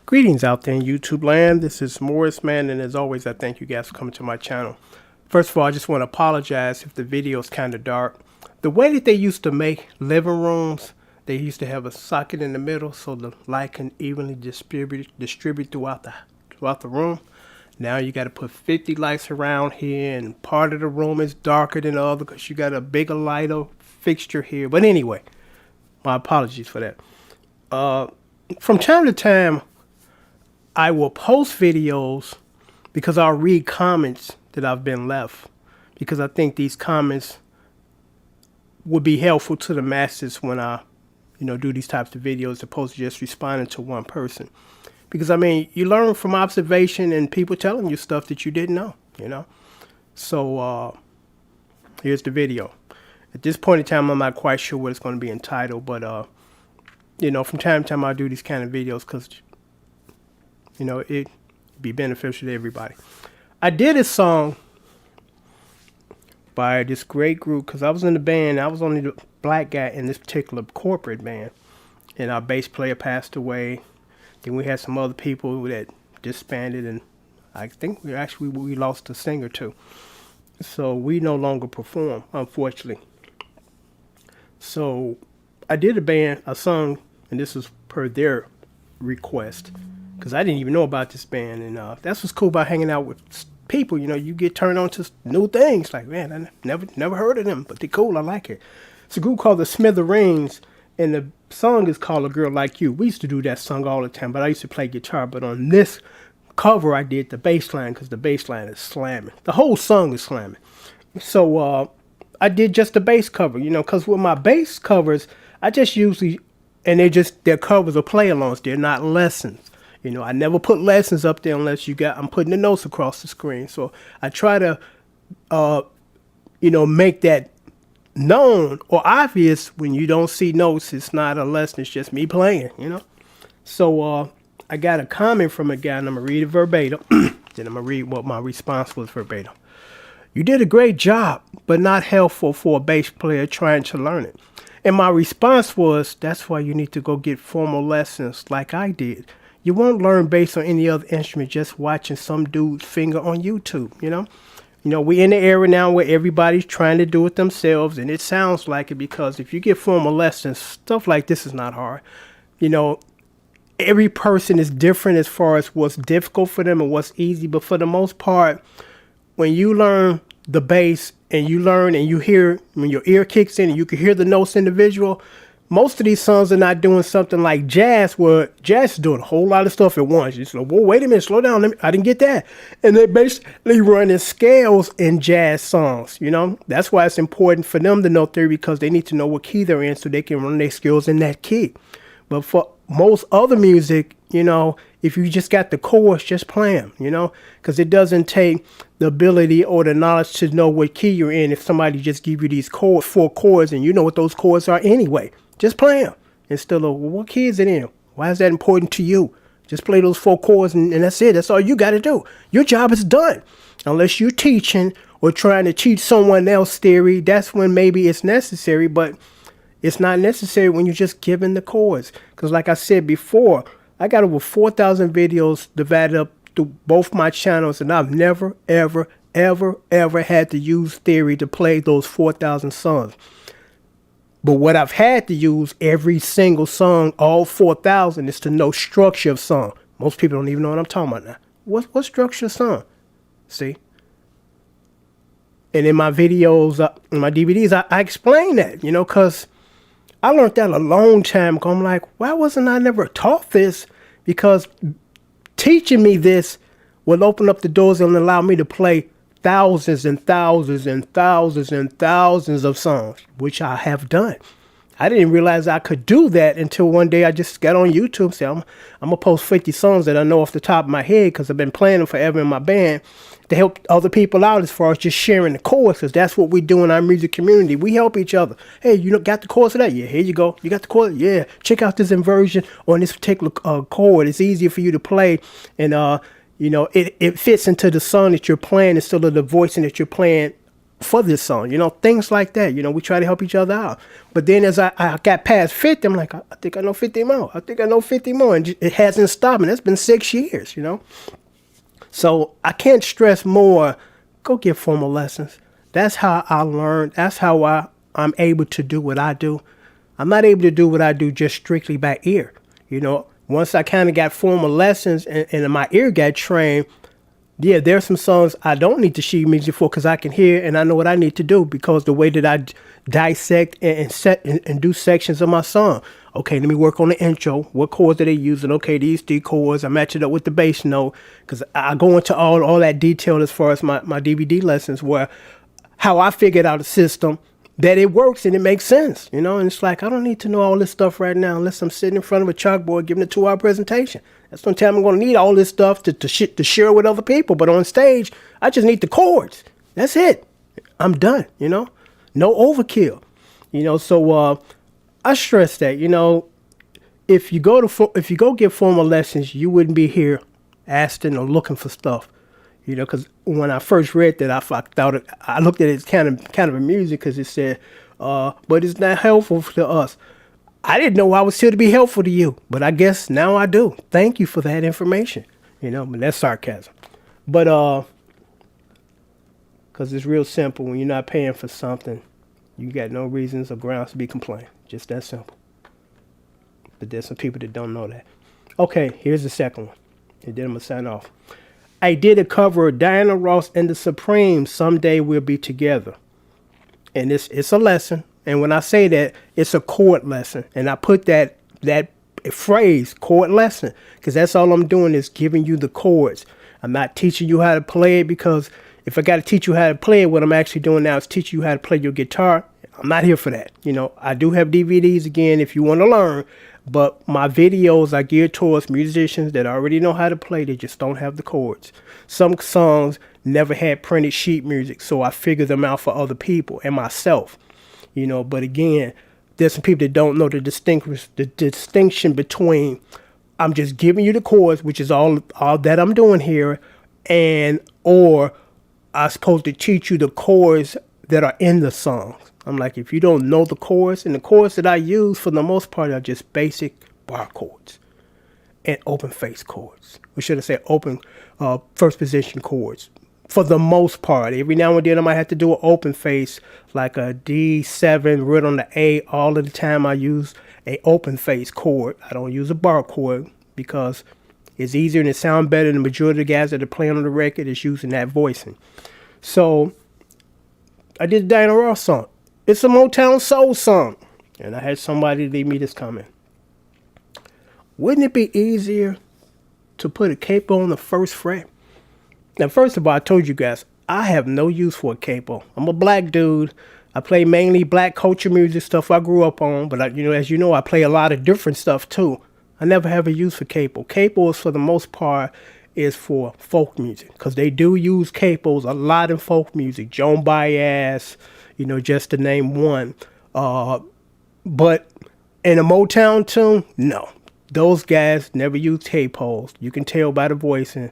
Greetings out there in YouTube land. This is Morris Man, and as always, I thank you guys for coming to my channel. First of all, I just want to apologize if the video is kind of dark. The way that they used to make living rooms, they used to have a socket in the middle so the light can evenly distribute throughout the room. Now you got to put 50 lights around here, and part of the room is darker than the other because you got a bigger lighter fixture here. But anyway, my apologies for that. From time to time, I will post videos because I'll read comments that I've been left, because I think these comments would be helpful to the masses when I, do these types of videos, as opposed to just responding to one person. Because I mean, you learn from observation and people telling you stuff that you didn't know, So here's the video. At this point in time, I'm not quite sure what it's going to be entitled, but from time to time I do these kind of videos because it'd be beneficial to everybody. I did a song by this great group because I was in the band. I was only the black guy in this particular corporate band, and our bass player passed away. Then we had some other people that disbanded, and I think we lost a singer too. So we no longer perform, unfortunately. So I did a song, and this was per their request, because I didn't even know about this band, and that's what's cool about hanging out with people. You get turned on to new things. Like, man, I never heard of them, but they're cool. I like it. It's a group called the Smithereens, and the song is called "A Girl Like You." We used to do that song all the time, but I used to play guitar. But on this cover, I did the bass line because the bass line is slamming. The whole song is slamming. So I did just the bass cover, because with my bass covers, I just usually, and they're covers or play-alongs. They're not lessons. I never put lessons up there unless I'm putting the notes across the screen. So I try to, make that known or obvious. When you don't see notes, it's not a lesson. It's just me playing, So I got a comment from a guy, and I'm going to read it verbatim. Then I'm going to read what my response was verbatim. "You did a great job, but not helpful for a bass player trying to learn it." And my response was, that's why you need to go get formal lessons like I did. You won't learn bass on any other instrument just watching some dude's finger on YouTube, We're in the era now where everybody's trying to do it themselves, and it sounds like it because if you get formal lessons, stuff like this is not hard. Every person is different as far as what's difficult for them and what's easy, but for the most part, when you learn the bass and you hear, when your ear kicks in and you can hear the notes individual, most of these songs are not doing something like jazz, where jazz is doing a whole lot of stuff at once. You say, whoa, wait a minute, slow down. I didn't get that. And they're basically running scales in jazz songs, That's why it's important for them to know theory, because they need to know what key they're in so they can run their skills in that key. But for most other music, if you just got the chords, just play them, because it doesn't take the ability or the knowledge to know what key you're in if somebody just give you these chords, 4 chords, and you know what those chords are anyway. Just play them instead of, well, what key is it in? Why is that important to you? Just play those 4 chords and that's it. That's all you got to do. Your job is done. Unless you're teaching or trying to teach someone else theory, that's when maybe it's necessary, but it's not necessary when you're just giving the chords. Because like I said before, I got over 4,000 videos divided up through both my channels, and I've never, ever, ever, ever had to use theory to play those 4,000 songs. But what I've had to use every single song, all 4,000, is to know structure of song. Most people don't even know what I'm talking about now. What structure of song? See? And in my videos, in my DVDs, I explain that, because I learned that a long time ago. I'm like, why wasn't I never taught this? Because teaching me this will open up the doors and allow me to play thousands and thousands and thousands and thousands of songs, which I have done. I didn't realize I could do that until one day I just got on YouTube and said, I'm going to post 50 songs that I know off the top of my head because I've been playing them forever in my band to help other people out as far as just sharing the chords, because that's what we do in our music community. We help each other. Hey, you got the chords of that? Yeah, here you go. You got the chord? Yeah. Check out this inversion on this particular chord. It's easier for you to play, and it fits into the song that you're playing instead of the voicing that you're playing for this song, things like that. We try to help each other out. But then as I got past 50, I'm like, I think I know 50 more. I think I know 50 more. And it hasn't stopped. And that's been 6 years, So I can't stress more, go get formal lessons. That's how I learn. That's how I'm able to do what I do. I'm not able to do what I do just strictly by ear. Once I kind of got formal lessons and my ear got trained, yeah, there's some songs I don't need to sheet music for because I can hear and I know what I need to do because the way that I dissect and set and do sections of my song. Okay, let me work on the intro. What chords are they using? Okay, these 3 chords. I match it up with the bass note because I go into all that detail as far as my DVD lessons where how I figured out a system that it works and it makes sense, and it's like, I don't need to know all this stuff right now unless I'm sitting in front of a chalkboard giving a 2-hour presentation. That's the time I'm going to need all this stuff to share with other people. But on stage, I just need the chords. That's it. I'm done, no overkill, so I stress that, if you go get formal lessons, you wouldn't be here asking or looking for stuff. Because when I first read that, I looked at it as kind of amusing because it said, but it's not helpful to us. I didn't know I was here to be helpful to you, but I guess now I do. Thank you for that information. But that's sarcasm. But because it's real simple. When you're not paying for something, you got no reasons or grounds to be complaining. Just that simple. But there's some people that don't know that. Okay, here's the second one. And then I'm going to sign off. I did a cover of Diana Ross and the Supremes, Someday We'll Be Together. And it's a lesson. And when I say that, it's a chord lesson. And I put that phrase, chord lesson, because that's all I'm doing is giving you the chords. I'm not teaching you how to play it because if I got to teach you how to play it, what I'm actually doing now is teaching you how to play your guitar. I'm not here for that. I do have DVDs again if you want to learn. But my videos are geared towards musicians that already know how to play. They just don't have the chords. Some songs never had printed sheet music, so I figure them out for other people and myself. But again, there's some people that don't know the distinction between I'm just giving you the chords, which is all that I'm doing here, or I'm supposed to teach you the chords that are in the songs. I'm like, if you don't know the chords, and the chords that I use for the most part are just basic bar chords and open face chords. We should have said open first position chords for the most part. Every now and then I might have to do an open face like a D7 right on the A. All of the time I use a open face chord. I don't use a bar chord because it's easier and it sounds better than the majority of the guys that are playing on the record is using that voicing. So I did the Diana Ross song. It's a Motown soul song. And I had somebody leave me this comment. Wouldn't it be easier to put a capo on the first fret? Now, first of all, I told you guys, I have no use for a capo. I'm a black dude. I play mainly black culture music, stuff I grew up on. But, as you know, I play a lot of different stuff, too. I never have a use for capo. Capos, for the most part, is for folk music. Because they do use capos a lot in folk music. Joan Baez, just to name one. But in a Motown tune, no. Those guys never use capos. You can tell by the voicing.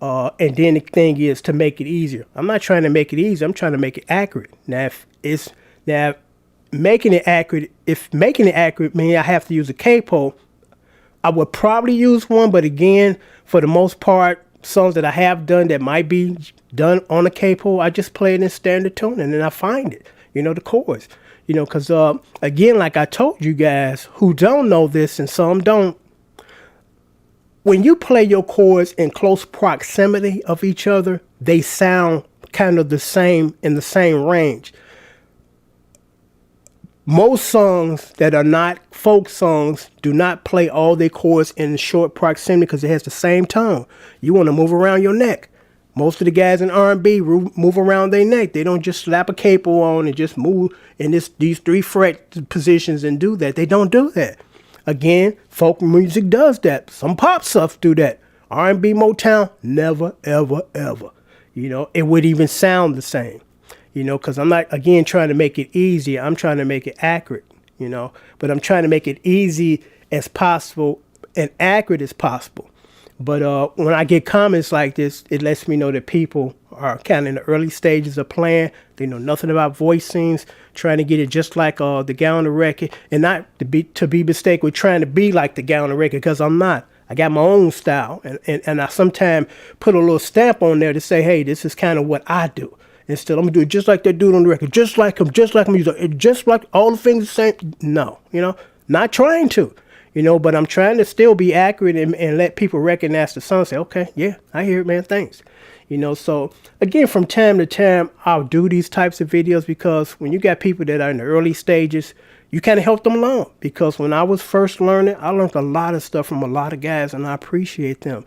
And then the thing is to make it easier. I'm not trying to make it easy. I'm trying to make it accurate. Now, if making it accurate means I have to use a capo, I would probably use one. But again, for the most part, songs that I have done that might be done on a capo, I just play it in standard tune and then I find it, the chords, because again, like I told you guys who don't know this and some don't, when you play your chords in close proximity of each other, they sound kind of the same in the same range. Most songs that are not folk songs do not play all their chords in short proximity because it has the same tone. You want to move around your neck. Most of the guys in R&B move around their neck. They don't just slap a capo on and just move in these 3 fret positions and do that. They don't do that. Again, folk music does that. Some pop stuff do that. R&B, Motown, never, ever, ever. It would even sound the same. Because I'm not, again, trying to make it easy. I'm trying to make it accurate, But I'm trying to make it easy as possible and accurate as possible. But when I get comments like this, it lets me know that people are kind of in the early stages of playing. They know nothing about voicings, trying to get it just like the guy on the record, and not to be mistaken with trying to be like the guy on the record, because I'm not. I got my own style, and I sometimes put a little stamp on there to say, hey, this is kind of what I do. Instead, I'm gonna do it just like that dude on the record, just like him, just like all the things the same. No, not trying to, but I'm trying to still be accurate and let people recognize the song. Say, okay, yeah, I hear it, man. Thanks. So again, from time to time, I'll do these types of videos because when you got people that are in the early stages, you kind of help them along. Because when I was first learning, I learned a lot of stuff from a lot of guys, and I appreciate them.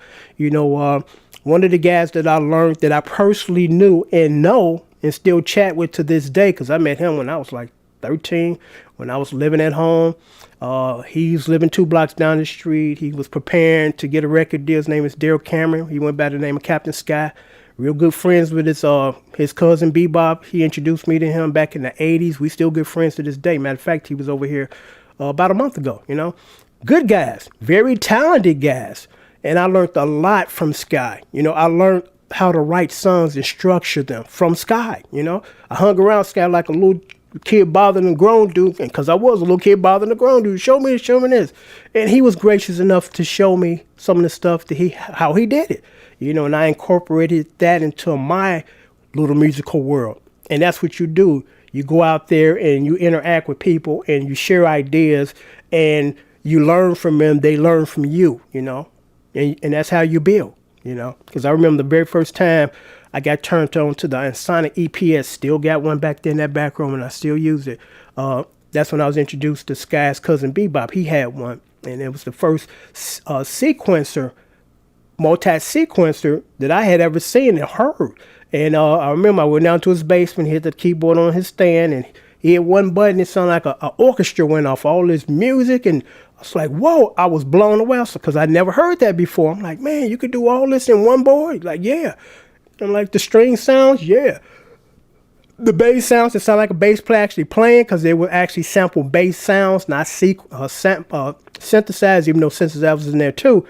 One of the guys that I learned that I personally knew and know and still chat with to this day, because I met him when I was like 13, when I was living at home. He was living 2 blocks down the street. He was preparing to get a record deal. His name is Daryl Cameron. He went by the name of Captain Sky. Real good friends with his cousin Bebop. He introduced me to him back in the 80s. We still good friends to this day. Matter of fact, he was over here about a month ago, Good guys, very talented guys. And I learned a lot from Sky. I learned how to write songs and structure them from Sky. I hung around Sky like a little kid bothering a grown dude, because I was a little kid bothering a grown dude. Show me this. And he was gracious enough to show me some of the stuff that how he did it. And I incorporated that into my little musical world. And that's what you do. You go out there and you interact with people and you share ideas and you learn from them. They learn from you, and that's how you build, because I remember the very first time I got turned on to the Ensoniq EPS. Still got one back there in that back room, and I still use it. That's when I was introduced to Sky's cousin Bebop. He had one, and it was the first multi-sequencer that I had ever seen and heard. And I remember I went down to his basement, hit the keyboard on his stand, and he hit one button. It sounded like an orchestra went off, all this music, and I was like, whoa, I was blown away because I never heard that before. I'm like, man, you could do all this in one board? Like, yeah. I'm like, the string sounds, yeah. The bass sounds, it sounded like a bass player actually playing, because they would actually sample bass sounds, not synthesize, even though synthesizer was in there too.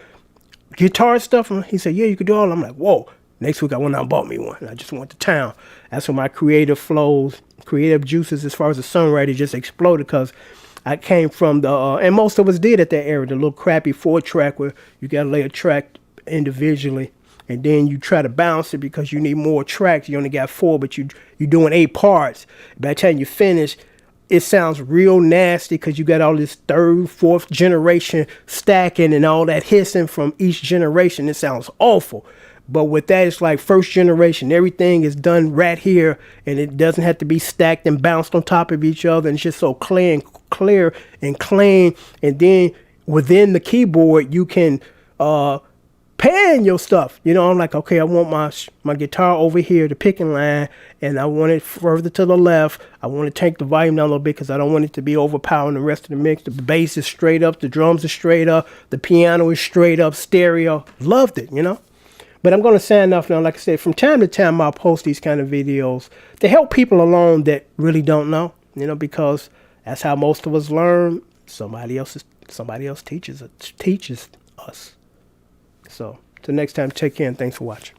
Guitar stuff, and he said, yeah, you could do all. I'm like, whoa. Next week I went out and bought me one. I just went to town. That's when my creative flows, creative juices as far as the songwriting just exploded, because I came from and most of us did at that era, the little crappy 4-track where you got to lay a track individually, and then you try to balance it because you need more tracks. You only got 4, but you're doing 8 parts. By the time you finish, it sounds real nasty because you got all this 3rd, 4th generation stacking and all that hissing from each generation. It sounds awful. But with that, it's like 1st generation. Everything is done right here, and it doesn't have to be stacked and bounced on top of each other. And it's just so clear and clean. And then within the keyboard, you can pan your stuff. I'm like, okay, I want my guitar over here, the picking line, and I want it further to the left. I want to take the volume down a little bit because I don't want it to be overpowering the rest of the mix. The bass is straight up, the drums are straight up, the piano is straight up, stereo. Loved it, But I'm going to sign off now. Like I said, from time to time, I'll post these kind of videos to help people along that really don't know, because that's how most of us learn. Somebody else teaches us. So till next time, take care and thanks for watching.